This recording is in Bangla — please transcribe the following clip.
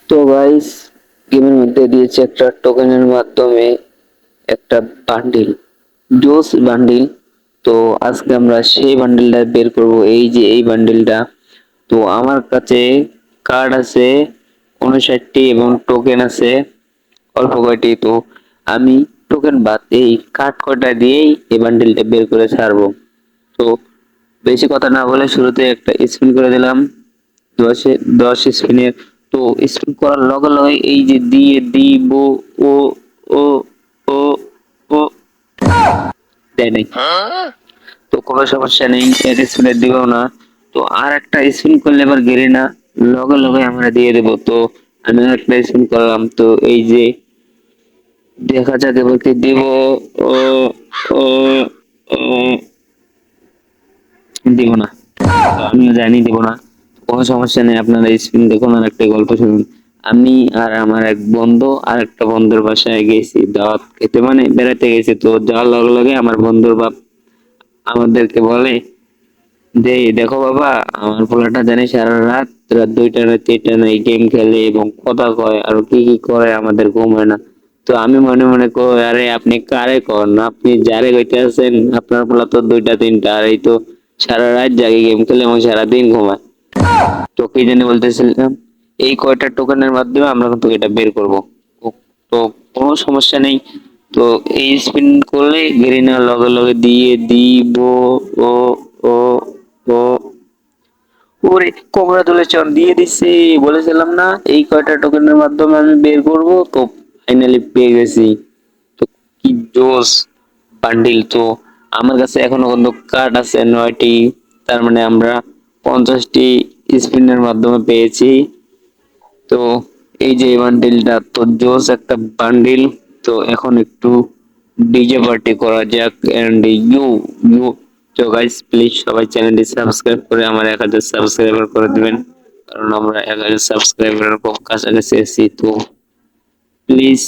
তো গাইস, গেমের মধ্যে দিয়েছে একটা টোকেনের মাধ্যমে একটা বান্ডিল, জোস বান্ডিল। তো আজকে আমরা সেই বান্ডিলটা বের করব। এই যে এই বান্ডিলটা, তো আমার কাছে কার্ড আছে 59টি এবং টোকেন আছে অল্প কয়টি। তো আমি টোকেন বাদ এই কার্ড কয়টা দিয়েই এই বান্ডিলটা বের করে ছাড়বো। তো বেশি কথা না বলে শুরুতে একটা স্পিন করে দিলাম। 10 স্পিনের। তো স্পিন করার লগে লগে এই যে দিয়ে দিব ও ও ও ও দেয় নাই। তো কোনো সমস্যা নেই, এক স্পিনে দিবেও না। তো আর একটা স্পিন করলে এবার গেরি না, লগে লগে আমরা দিয়ে দেবো। তো আমি একটা স্পিন করলাম, তো এই যে দেখা যাক এবার কি দিব। ও ও ও দিব না, তো আমিও জানি দিব না। কোনো সমস্যা নেই, আপনারা স্ক্রিন দেখুন আর একটা গল্প শুনুন। আমি আর আমার এক বন্ধু আর একটা বন্ধুর বাসায় গেছি দাওয়াত খেতে, মানে বেড়াতে গেছি। তো যাওয়ার লগে লগে আমার বন্ধুর বাপ আমাদেরকে বলে যে দেখো বাবা, আমার পোলাটা জানি সারা রাত রাত 2টা না 3টা না গেম খেলে এবং কথা কয় আর কি কি করে, আমাদের ঘুম হয় না। তো আমি মনে মনে কই, আরে আপনি কারে কন, আপনি যারে কইতেছেন আপনার পোলা তো 2টা 3টা, আর এই তো সারা রাত জাগে গেম খেলে এবং সারাদিন ঘুমায়। তো কি জানি বলতেছিলাম, এই কয়টা টোকেনের মাধ্যমে আমরা কিন্তু এটা বের করব। তো কোনো সমস্যা নেই। তো এই স্পিন করলে গেরিনা লগে লগে দিয়ে দিব। ও ও ও ওরে কংগ্রাচুলেশন, দিয়ে দিছি। বলেছিলাম না এই কয়টা টোকেনের মাধ্যমে আমি বের করব। তো ফাইনালি পেয়ে গেছি। তো কি জোস বান্ডিল। তো আমার কাছে এখনো কিন্তু কার্ড আছে 9টি, তার মানে আমরা 50টি স্পিনের মাধ্যমে পেয়েছি। তো এই যে বান্ডিলটা তো জোস একটা বান্ডিল। তো এখন একটু ডিজে পার্টি করা যাক। এন্ড ইউ ইউ তো গাইস, প্লিজ সবাই চ্যানেলটি সাবস্ক্রাইব করে আমার 1000 সাবস্ক্রাইবার করে দিবেন, কারণ আমরা 1000 সাবস্ক্রাইবারের খুব কাছাকাছি আছি। তো প্লিজ